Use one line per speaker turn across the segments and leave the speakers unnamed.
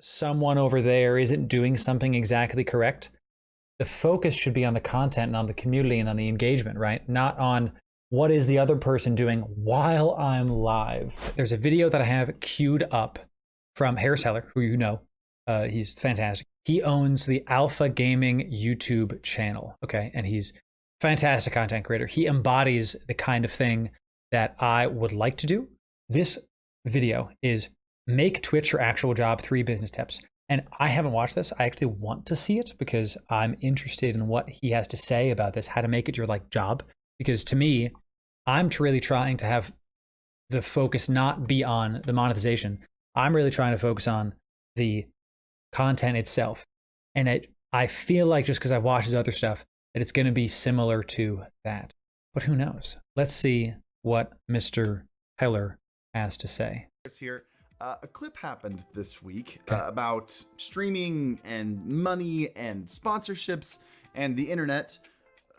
someone over there isn't doing something exactly correct, the focus should be on the content and on the community and on the engagement, right? Not on what is the other person doing while I'm live. There's a video that I have queued up from Harris Heller, who you know. He's fantastic. He owns the Alpha Gaming YouTube channel, okay? And he's a fantastic content creator. He embodies the kind of thing that I would like to do. This video is make Twitch your actual job, 3 business tips. And I haven't watched this. I actually want to see it because I'm interested in what he has to say about this, how to make it your job. Because to me, I'm really trying to have the focus not be on the monetization. I'm really trying to focus on the content itself. And I feel like just because I've watched his other stuff, that it's going to be similar to that. But who knows? Let's see what Mr. Heller has to say.
Here. A clip happened this week about streaming and money and sponsorships, and the internet,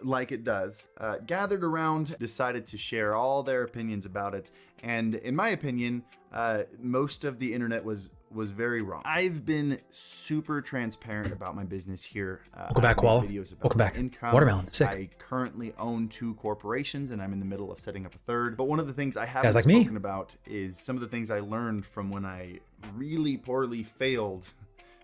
like it does, gathered around, decided to share all their opinions about it. And in my opinion, most of the internet was very wrong. I've been super transparent about my business here.
Welcome back, Wall. Welcome back.
Income.
Watermelon, sick.
I currently own 2 corporations, and I'm in the middle of setting up a 3rd. But one of the things I haven't spoken about is some of the things I learned from when I really poorly failed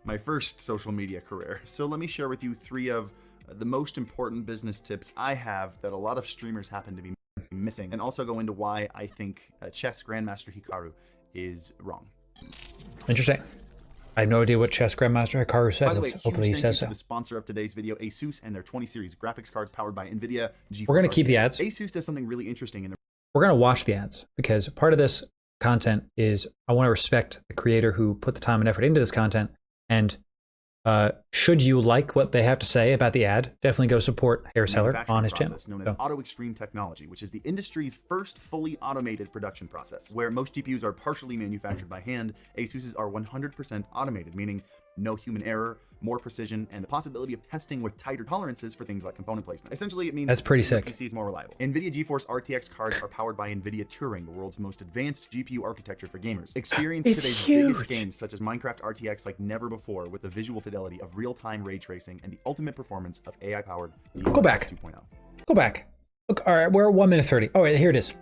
my first social media career. So let me share with you 3 of the most important business tips I have that a lot of streamers happen to be missing, and also go into why I think chess grandmaster Hikaru is wrong.
Interesting. I have no idea what chess grandmaster Hikaru said.
By the way,
hopefully he says so.
The sponsor of today's video, ASUS, and their 20 series graphics cards powered by NVIDIA GeForce.
We're going to keep the ads.
ASUS does something really interesting in the.
We're going to watch the ads because part of this content is I want to respect the creator who put the time and effort into this content. And should you like what they have to say about the ad, definitely go support Harris Heller on his channel.
Known as Auto Extreme Technology, which is the industry's first fully automated production process. Where most GPUs are partially manufactured by hand, ASUS's are 100% automated, meaning no human error, more precision, and the possibility of testing with tighter tolerances for things like component placement. Essentially, it means
that's pretty sick.
PC is more reliable. NVIDIA GeForce RTX cards are powered by NVIDIA Turing, the world's most advanced GPU architecture for gamers. Experience today's biggest games, such as Minecraft RTX, like never before, with the visual fidelity of real-time ray tracing and the ultimate performance of AI-powered
Go back.
2.0.
Go back. Look, all right, we're at 1 minute 30. Oh, here it is.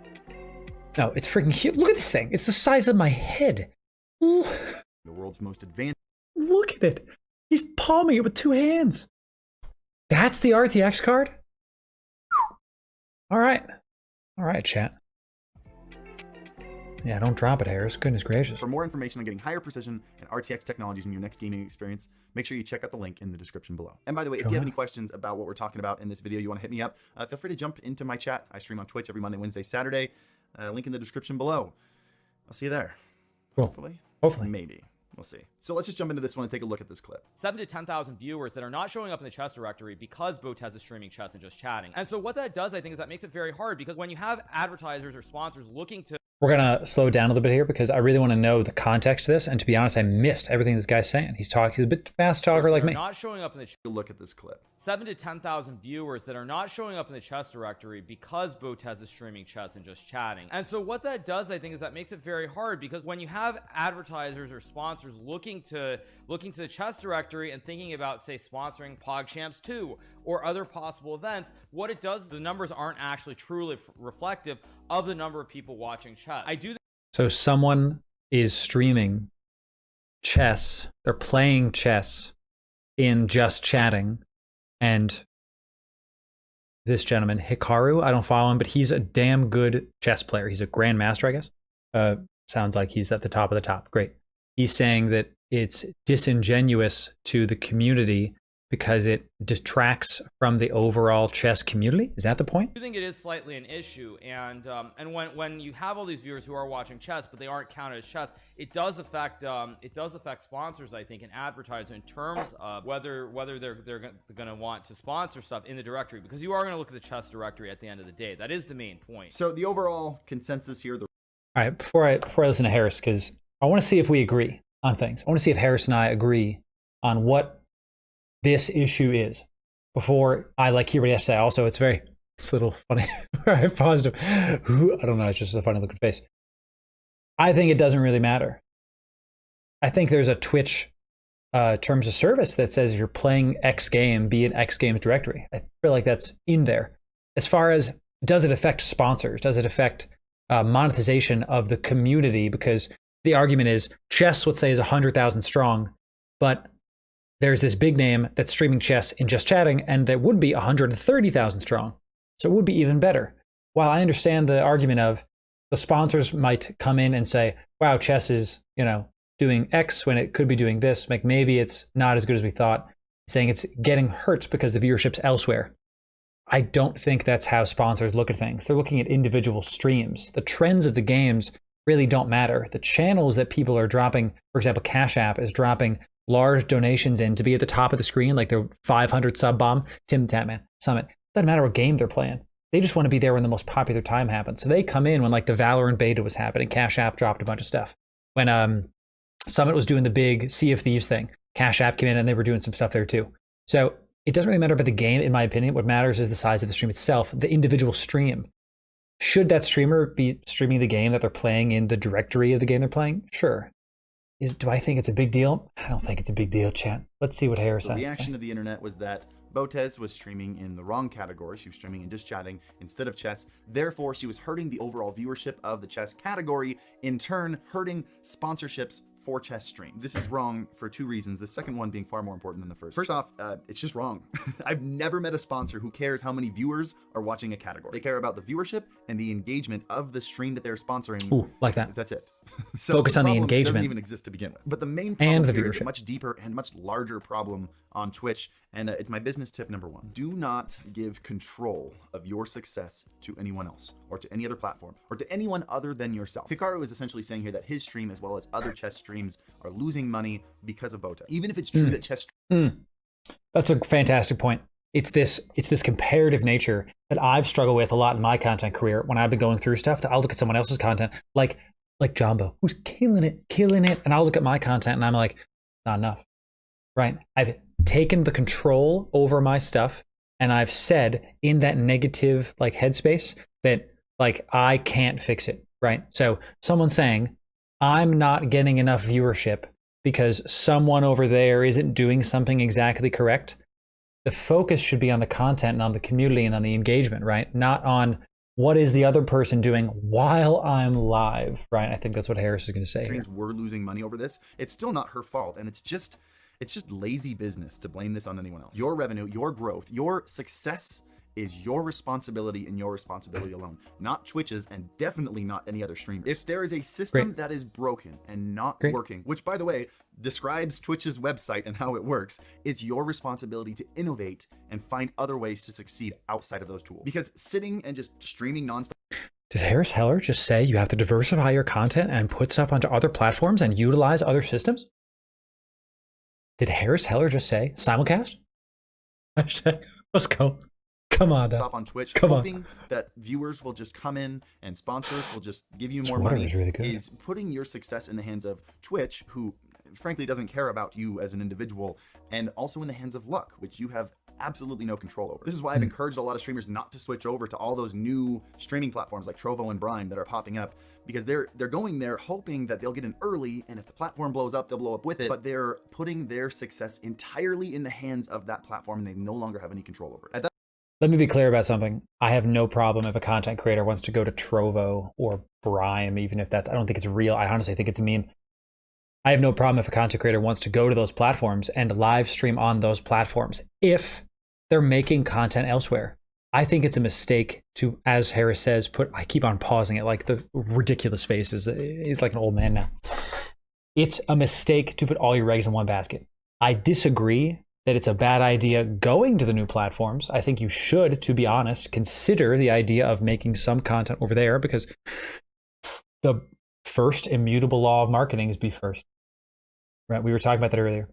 No, it's freaking huge. Look at this thing. It's the size of my head.
The world's most advanced.
Look at it. He's palming it with 2 hands. That's the RTX card? All right. All right, chat. Yeah, don't drop it, Harris. Goodness gracious.
For more information on getting higher precision and RTX technologies in your next gaming experience, make sure you check out the link in the description below. And by the way, if you have any questions about what we're talking about in this video, you want to hit me up, feel free to jump into my chat. I stream on Twitch every Monday, Wednesday, Saturday. Link in the description below. I'll see you there.
Cool.
Hopefully.
Hopefully.
Maybe. We'll see. So let's just jump into this one and take a look at this clip.
7 to 10,000 viewers that are not showing up in the chess directory because Botez is streaming chess and just chatting. And so what that does, I think, is that makes it very hard because when you have advertisers or sponsors looking to...
We're going to slow down a little bit here because I really want to know the context of this. And to be honest, I missed everything this guy's saying. He's a bit fast talker like me.
Not showing up in the...
Look at this clip.
7 to 10,000 viewers that are not showing up in the chess directory because Botez is streaming chess and just chatting. And so what that does, I think, is that makes it very hard because when you have advertisers or sponsors looking to the chess directory and thinking about, say, sponsoring PogChamps 2 or other possible events, what it does is the numbers aren't actually truly reflective of the number of people watching chess.
So someone is streaming chess, they're playing chess in just chatting. And this gentleman, Hikaru, I don't follow him, but he's a damn good chess player. He's a grandmaster, I guess. Sounds like he's at the top of the top. Great. He's saying that it's disingenuous to the community because it detracts from the overall chess community. Is that the point?
I think it is slightly an issue, and when you have all these viewers who are watching chess but they aren't counted as chess, it does affect sponsors, I think, and advertisers in terms of whether they're going to want to sponsor stuff in the directory, because you are going to look at the chess directory at the end of the day. That is the main point.
So the overall consensus here.
All right, before I listen to Harris, because I want to see if we agree on things. I want to see if Harris and I agree on what this issue is before I hear what he has to say. Also, it's a little funny, very positive. I don't know, it's just a funny looking face. I think it doesn't really matter. I think there's a Twitch terms of service that says if you're playing X game, be an X Games directory. I feel like that's in there. As far as does it affect sponsors? Does it affect monetization of the community? Because the argument is chess, let's say, is 100,000 strong, but there's this big name that's streaming chess in just chatting, and that would be 130,000 strong. So it would be even better. While I understand the argument of the sponsors might come in and say, wow, chess is, doing X when it could be doing this. Like maybe it's not as good as we thought. Saying it's getting hurt because the viewership's elsewhere. I don't think that's how sponsors look at things. They're looking at individual streams. The trends of the games really don't matter. The channels that people are dropping, for example, Cash App is dropping large donations in to be at the top of the screen, like the 500 sub bomb, Tim Tatman Summit. Doesn't matter what game they're playing. They just want to be there when the most popular time happens. So they come in when like the Valorant beta was happening. Cash App dropped a bunch of stuff. When Summit was doing the big Sea of Thieves thing, Cash App came in and they were doing some stuff there too. So it doesn't really matter about the game, in my opinion. What matters is the size of the stream itself, the individual stream. Should that streamer be streaming the game that they're playing in the directory of the game they're playing? Sure. Do I think it's a big deal? I don't think it's a big deal, chat. Let's see what Harris says.
The reaction of the internet was that Botez was streaming in the wrong category. She was streaming in just chatting instead of chess. Therefore, she was hurting the overall viewership of the chess category, in turn hurting sponsorships for chess stream. This is wrong for two reasons, the second one being far more important than the first. First off, it's just wrong. I've never met a sponsor who cares how many viewers are watching a category. They care about the viewership and the engagement of the stream that they're sponsoring.
Ooh, like that.
That's it. So
focus on the engagement.
Doesn't even exist to begin with. But the main problem
and the
here
viewership
is a much deeper and much larger problem on Twitch, and it's my business tip number one. Do not give control of your success to anyone else, or to any other platform, or to anyone other than yourself. Hikaru is essentially saying here that his stream, as well as other chess streams, are losing money because of Botez. Even if it's true that chess...
That's a fantastic point. It's this comparative nature that I've struggled with a lot in my content career when I've been going through stuff. That I'll look at someone else's content, like Jumbo, who's killing it, and I'll look at my content and I'm like, not enough, right? I've taken the control over my stuff, and I've said in that negative like headspace that like I can't fix it, right? So someone saying I'm not getting enough viewership because someone over there isn't doing something exactly correct. The focus should be on the content and on the community and on the engagement, right? Not on what is the other person doing while I'm live, right? I think that's what Harris is going to say.
Streams were losing money over this. It's still not her fault, and it's just lazy business to blame this on anyone else. Your revenue, your growth, your success is your responsibility and your responsibility alone, not Twitch's, and definitely not any other streamer. If there is a system that is broken and not working, which by the way describes Twitch's website and how it works, it's your responsibility to innovate and find other ways to succeed outside of those tools. Because sitting and just streaming nonstop.
Did Harris Heller just say you have to diversify your content and put stuff onto other platforms and utilize other systems? Did Harris Heller just say simulcast? Let's go. Come on,
stop on Twitch, hoping that viewers will just come in and sponsors will just give you more money is putting your success in the hands of Twitch, who frankly doesn't care about you as an individual, and also in the hands of luck, which you have absolutely no control over. This is why I've encouraged a lot of streamers not to switch over to all those new streaming platforms like Trovo and Brime that are popping up, because they're going there hoping that they'll get in early, and if the platform blows up, they'll blow up with it, but they're putting their success entirely in the hands of that platform, and they no longer have any control over it.
Let me be clear about something. I have no problem if a content creator wants to go to Trovo or Brime, even if that's, I don't think it's real. I honestly think it's a meme. I have no problem if a content creator wants to go to those platforms and live stream on those platforms if they're making content elsewhere. I think it's a mistake to, as Harris says, I keep on pausing it, like the ridiculous faces. He's like an old man now. It's a mistake to put all your eggs in one basket. I disagree that it's a bad idea going to the new platforms. I think you should, to be honest, consider the idea of making some content over there, because the first immutable law of marketing is be first. Right? We were talking about that earlier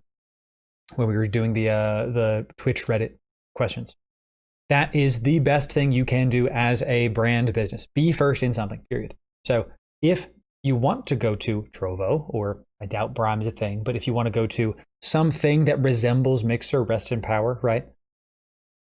when we were doing the Twitch Reddit questions. That is the best thing you can do as a brand business. Be first in something, period. So if you want to go to Trovo, or I doubt Brime is a thing, but if you want to go to something that resembles Mixer, Rest in Power, right?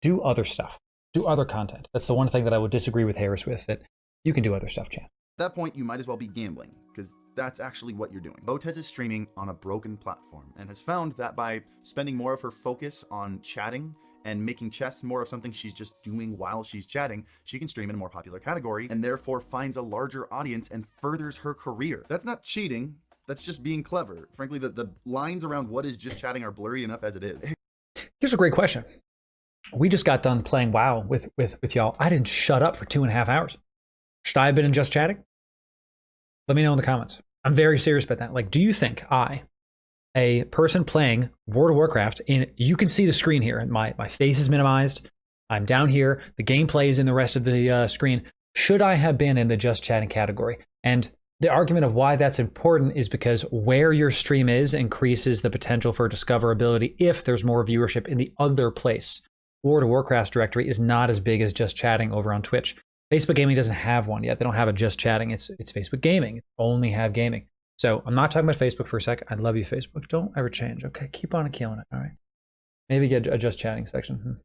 Do other stuff. Do other content. That's the one thing that I would disagree with Harris with, that you can do other stuff, Chan.
At that point, you might as well be gambling, because that's actually what you're doing. Botez is streaming on a broken platform and has found that by spending more of her focus on chatting and making chess more of something she's just doing while she's chatting, she can stream in a more popular category and therefore finds a larger audience and furthers her career. That's not cheating, that's just being clever. Frankly, the lines around what is just chatting are blurry enough as it is.
Here's a great question. We just got done playing WoW with y'all. I didn't shut up for 2.5 hours. Should I have been in just chatting? Let me know in the comments. I'm very serious about that. Like, do you think a person playing World of Warcraft, you can see the screen here, and my face is minimized. I'm down here. The gameplay is in the rest of the screen. Should I have been in the just chatting category? And the argument of why that's important is because where your stream is increases the potential for discoverability if there's more viewership in the other place. World of Warcraft's directory is not as big as just chatting over on Twitch. Facebook Gaming doesn't have one yet. They don't have a just chatting. It's Facebook Gaming. It only have gaming. So I'm not talking about Facebook for a sec. I love you, Facebook. Don't ever change. Okay, keep on killing it. All right. Maybe get a just chatting section.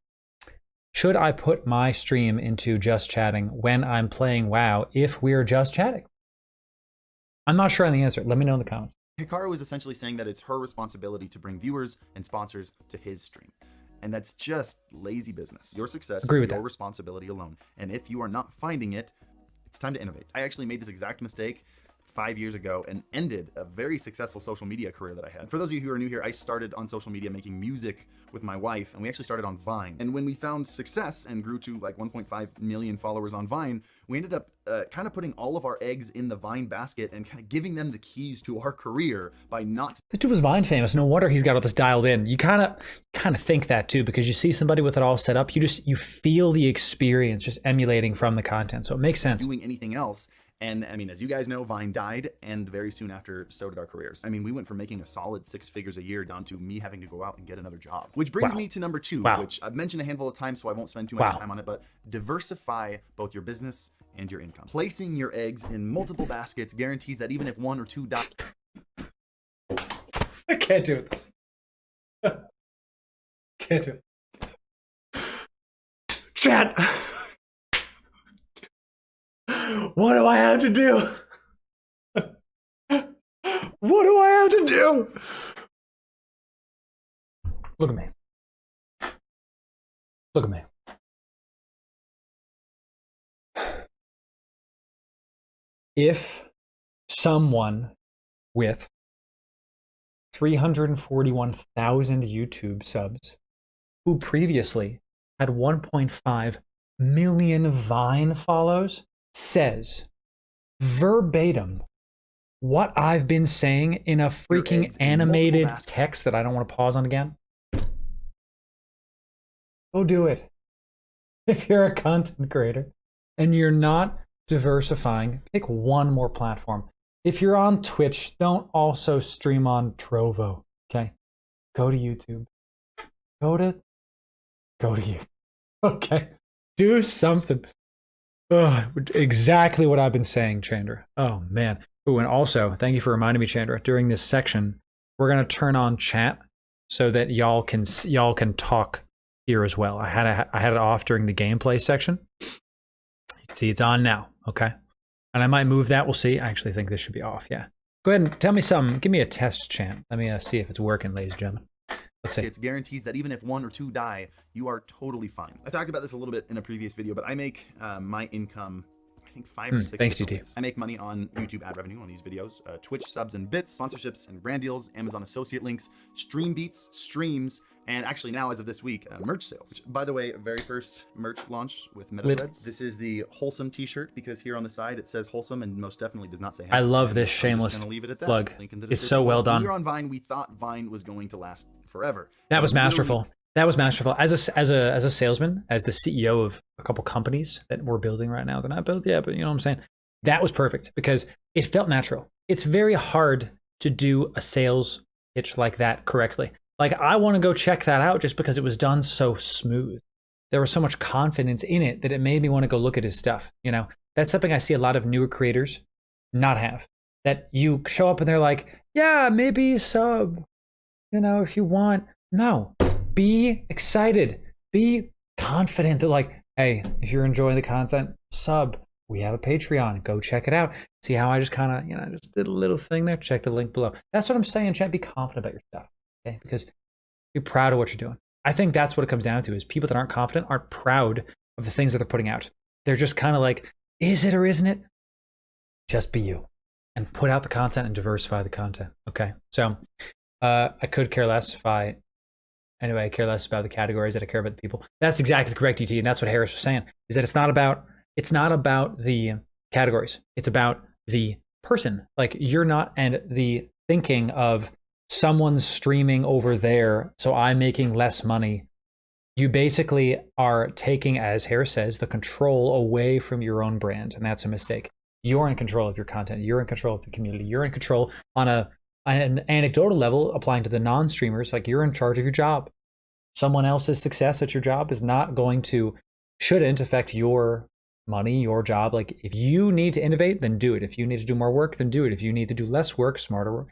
Should I put my stream into just chatting when I'm playing WoW if we're just chatting? I'm not sure on the answer. Let me know in the comments.
Hikaru is essentially saying that it's her responsibility to bring viewers and sponsors to his stream. And that's just lazy business. Your success is your responsibility alone. And if you are not finding it, it's time to innovate. I actually made this exact mistake 5 years ago and ended a very successful social media career that I had. For those of you who are new here, I started on social media making music with my wife, and we actually started on Vine. And when we found success and grew to like 1.5 million followers on Vine, we ended up kind of putting all of our eggs in the Vine basket and kind of giving them the keys to our career by not.
The dude was Vine famous. No wonder he's got all this dialed in. You kind of think that too, because you see somebody with it all set up. You feel the experience just emulating from the content. So it makes sense.
Doing anything else. And I mean, as you guys know, Vine died, and very soon after, so did our careers. I mean, we went from making a solid 6 figures a year down to me having to go out and get another job. Which brings me to number 2, which I've mentioned a handful of times, so I won't spend too much time on it, but diversify both your business and your income. Placing your eggs in multiple baskets guarantees that even if 1 or 2 die.
I can't do this. Can't do it. Chat. What do I have to do? What do I have to do? Look at me. Look at me. If someone with 341,000 YouTube subs who previously had 1.5 million Vine follows says verbatim what I've been saying in a freaking animated text that I don't want to pause on again, go do it. If you're a content creator and you're not diversifying, pick one more platform. If you're on Twitch, don't also stream on Trovo, okay? Go to YouTube. Go to YouTube, okay? Do something. Ugh, exactly what I've been saying, Chandra. Oh, man. Ooh, and also, thank you for reminding me, Chandra, during this section, we're going to turn on chat so that y'all can talk here as well. I had it off during the gameplay section. You can see it's on now, okay? And I might move that. We'll see. I actually think this should be off, yeah. Go ahead and tell me something. Give me a test chant. Let me see if it's working, ladies and gentlemen. Let's see.
It guarantees that even if 1 or 2 die, you are totally fine. I talked about this a little bit in a previous video, but I make my income, I think 5 or 6.
Thanks, DT.
I make money on YouTube ad revenue on these videos, Twitch subs and bits, sponsorships and brand deals, Amazon associate links, stream beats, streams, and actually now, as of this week, merch sales. Which, by the way, very first merch launch with MetaThreads. This is the Wholesome t-shirt, because here on the side it says Wholesome and most definitely does not say happy.
I love this shameless plug. It's so well done.
When we were on Vine, we thought Vine was going to last forever.
That was masterful. That was masterful. As a salesman, as the CEO of a couple companies that we're building right now, they're not built yet, but you know what I'm saying? That was perfect because it felt natural. It's very hard to do a sales pitch like that correctly. Like, I want to go check that out just because it was done so smooth. There was so much confidence in it that it made me want to go look at his stuff. You know, that's something I see a lot of newer creators not have. That you show up and they're like, yeah, maybe sub, you know, if you want. No, be excited, be confident that like, hey, if you're enjoying the content, sub. We have a Patreon. Go check it out. See how I just kind of, just did a little thing there. Check the link below. That's what I'm saying, chat. Be confident about your stuff, okay? Because be proud of what you're doing. I think that's what it comes down to, is people that aren't confident aren't proud of the things that they're putting out. They're just kind of like, is it or isn't it? Just be you and put out the content and diversify the content, okay? So I could care less if I care less about the categories that I care about the people. That's exactly correct, DT, and that's what Harris was saying, is that it's not about the categories. It's about the person. Like, you're not, and the thinking of someone's streaming over there, so I'm making less money. You basically are taking, as Harris says, the control away from your own brand, and that's a mistake. You're in control of your content. You're in control of the community. You're in control on an anecdotal level, applying to the non-streamers. Like, you're in charge of your job. Someone else's success at your job is not going to, shouldn't affect your money, your job. Like, if you need to innovate, then do it. If you need to do more work, then do it. If you need to do less work, smarter work,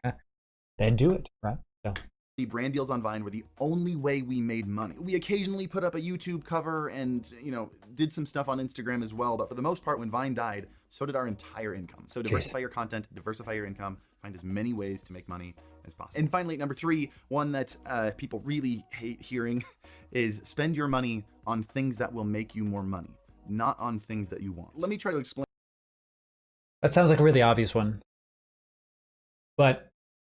then do it, right? So.
The brand deals on Vine were the only way we made money. We occasionally put up a YouTube cover and, did some stuff on Instagram as well. But for the most part, when Vine died, so did our entire income. So diversify your content, diversify your income, find as many ways to make money as possible. And finally, number 3, one that people really hate hearing, is spend your money on things that will make you more money, not on things that you want. Let me try to explain.
That sounds like a really obvious one. But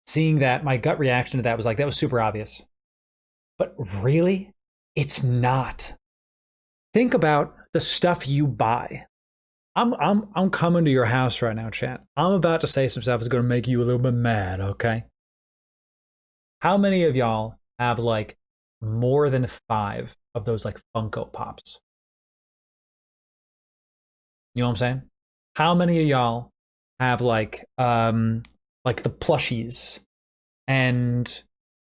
seeing that, my gut reaction to that was like, that was super obvious. But really, it's not. Think about the stuff you buy. I'm coming to your house right now, chat. I'm about to say some stuff that's going to make you a little bit mad, okay? How many of y'all have like more than 5 of those like Funko Pops? You know what I'm saying? How many of y'all have like the plushies and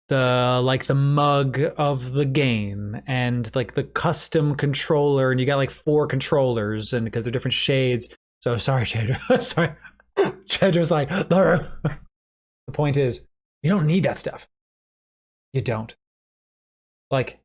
the mug of the game and like the custom controller, and you got like 4 controllers, and because they're different shades. So sorry, Chedra. Sorry. Chedra's like, the point is, you don't need that stuff. You don't. Like,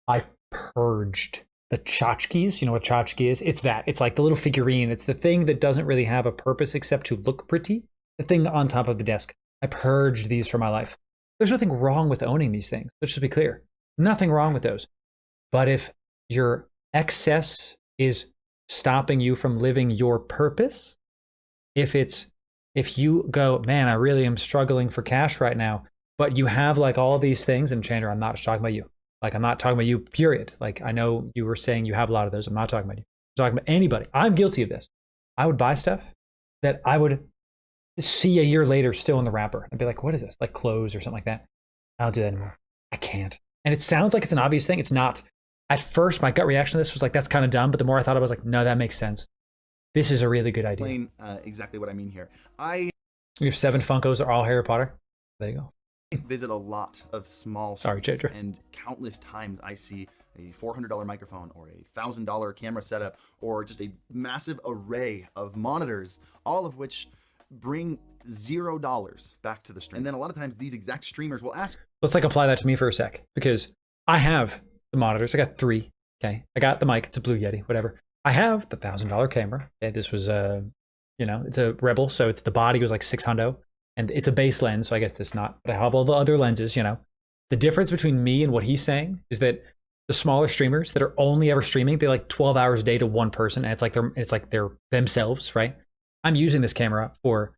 I purged the tchotchkes. You know what tchotchke is? It's that. It's like the little figurine. It's the thing that doesn't really have a purpose except to look pretty. The thing on top of the desk. I purged these from my life. There's nothing wrong with owning these things. Let's just be clear. Nothing wrong with those. But if your excess is stopping you from living your purpose, if you go, man, I really am struggling for cash right now, but you have like all these things, and Chandra, I'm not just talking about you. Like, I'm not talking about you, period. Like, I know you were saying you have a lot of those. I'm not talking about you. I'm talking about anybody. I'm guilty of this. I would buy stuff that I would see a year later still in the wrapper. I'd be like, what is this? Like clothes or something like that. I don't do that anymore. I can't. And it sounds like it's an obvious thing. It's not. At first, my gut reaction to this was like, that's kind of dumb. But the more I thought, I was like, no, that makes sense. This is a really good idea.
Explain exactly what I mean here.
We have 7 Funkos that are all Harry Potter. There you go.
Visit a lot of small
stores,
and countless times I see a $400 microphone or a $1,000 camera setup or just a massive array of monitors, all of which bring $0 back to the stream. And then a lot of times these exact streamers will ask.
Let's like apply that to me for a sec, because I have the monitors. I got 3. Okay. I got the mic. It's a Blue Yeti, whatever. I have the $1,000 camera. Okay, this was it's a Rebel. So it's the body was like $600 and it's a base lens. So I guess that's not, but I have all the other lenses, The difference between me and what he's saying is that the smaller streamers that are only ever streaming, they like 12 hours a day to one person. And it's like they're themselves, right? I'm using this camera for,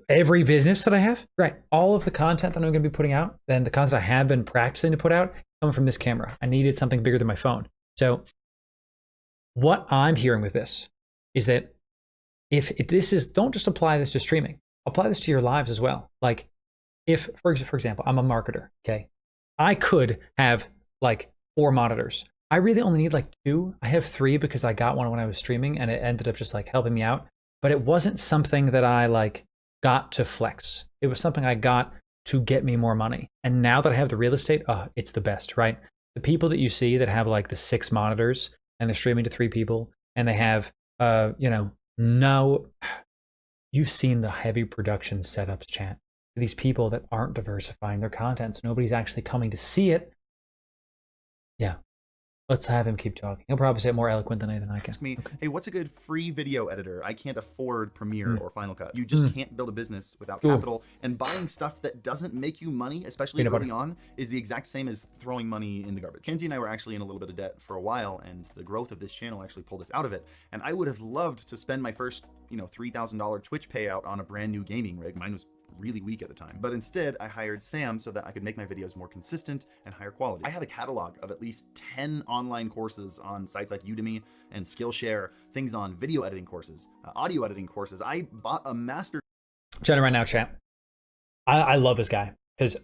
every business that I have, right? All of the content that I'm going to be putting out, and the content I have been practicing to put out, coming from this camera. I needed something bigger than my phone. So what I'm hearing with this is that if this is, don't just apply this to streaming, apply this to your lives as well. Like, if, for example, I'm a marketer, okay? I could have like 4 monitors. I really only need like 2. I have 3 because I got one when I was streaming and it ended up just like helping me out. But it wasn't something that I like got to flex. It was something I got to get me more money. And now that I have the real estate, it's the best, right? The people that you see that have like the 6 monitors and they're streaming to 3 people and they have, you've seen the heavy production setups, chat. These people that aren't diversifying their content, so nobody's actually coming to see it. Yeah. Let's have him keep talking. He'll probably say it more eloquent than I can.
Ask me, hey, what's a good free video editor? I can't afford Premiere or Final Cut. You just can't build a business without capital. And buying stuff that doesn't make you money, especially early on, is the exact same as throwing money in the garbage. Kenzie and I were actually in a little bit of debt for a while, and the growth of this channel actually pulled us out of it. And I would have loved to spend my first, $3,000 Twitch payout on a brand new gaming rig. Mine was really weak at the time. But instead, I hired Sam so that I could make my videos more consistent and higher quality. I have a catalog of at least 10 online courses on sites like Udemy and Skillshare, things on video editing courses, audio editing courses. I bought a master.
Chatting right now, chat. I love this guy because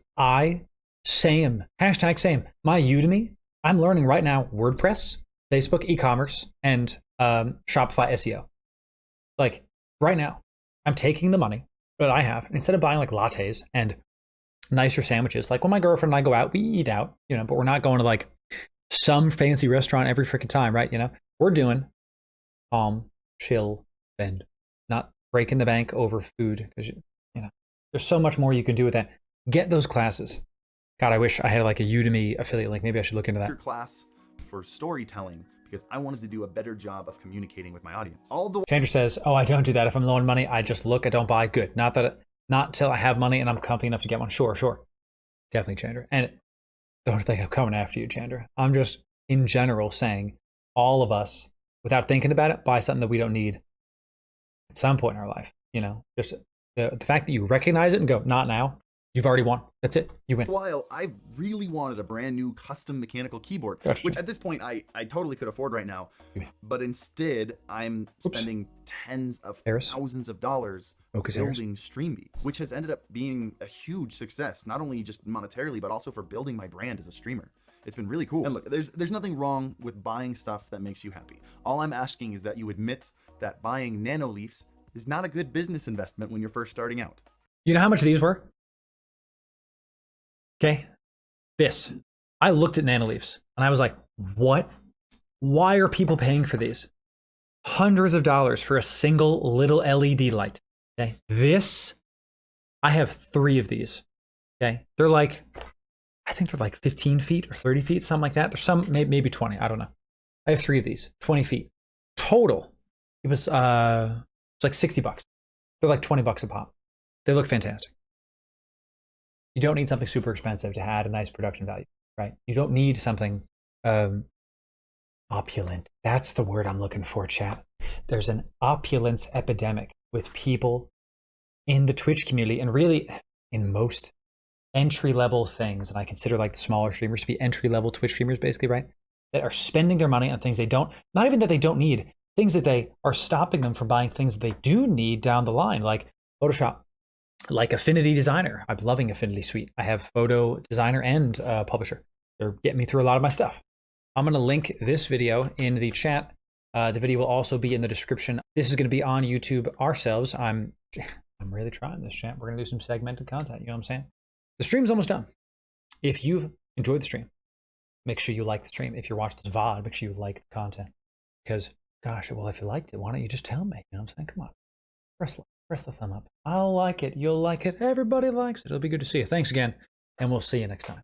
same, my Udemy, I'm learning right now WordPress, Facebook e-commerce, and Shopify SEO. Like right now, I'm taking the money that I have, instead of buying like lattes and nicer sandwiches, like when my girlfriend and I go out, we eat out, but we're not going to like some fancy restaurant every freaking time, right? We're doing calm, chill, spend, not breaking the bank over food, because there's so much more you can do with that. Get those classes. God, I wish I had like a Udemy affiliate link. Maybe I should look into that.
Class for storytelling, because I wanted to do a better job of communicating with my audience.
Changer says, oh, I don't do that. If I'm low on money, I just look, I don't buy. Good. Not till I have money and I'm comfy enough to get one. Sure. Definitely, Chandra. And don't think I'm coming after you, Chandra. I'm just, in general, saying all of us, without thinking about it, buy something that we don't need at some point in our life. Just the fact that you recognize it and go, not now. You've already won. That's it. You win.
While I really wanted a brand new custom mechanical keyboard, which at this point I totally could afford right now, but instead I'm spending tens of thousands of dollars building Stream Beats, which has ended up being a huge success, not only just monetarily, but also for building my brand as a streamer. It's been really cool. And look, there's nothing wrong with buying stuff that makes you happy. All I'm asking is that you admit that buying nano leafs is not a good business investment when you're first starting out.
You know how much these were? Okay, I looked at Nanoleafs and I was like, what? Why are people paying for these? Hundreds of dollars for a single little LED light. Okay, I have 3 of these. Okay, they're like, I think they're like 15 feet or 30 feet, something like that. There's some, maybe 20, I don't know. I have 3 of these, 20 feet. Total, it's like $60. They're like $20 a pop. They look fantastic. You don't need something super expensive to add a nice production value, right? You don't need something opulent. That's the word I'm looking for, chat. There's an opulence epidemic with people in the Twitch community and really in most entry-level things. And I consider like the smaller streamers to be entry-level Twitch streamers, basically, right? That are spending their money on things they don't, not even that they don't need, things that they are stopping them from buying things that they do need down the line, like Photoshop. Like Affinity Designer. I'm loving Affinity Suite. I have Photo Designer and Publisher. They're getting me through a lot of my stuff. I'm going to link this video in the chat. The video will also be in the description. This is going to be on YouTube ourselves. I'm really trying this, chat. We're going to do some segmented content. You know what I'm saying? The stream's almost done. If you've enjoyed the stream, make sure you like the stream. If you're watching this VOD, make sure you like the content. Because, gosh, well, if you liked it, why don't you just tell me? You know what I'm saying? Come on. Press the thumb up. I'll like it. You'll like it. Everybody likes it. It'll be good to see you. Thanks again, and we'll see you next time.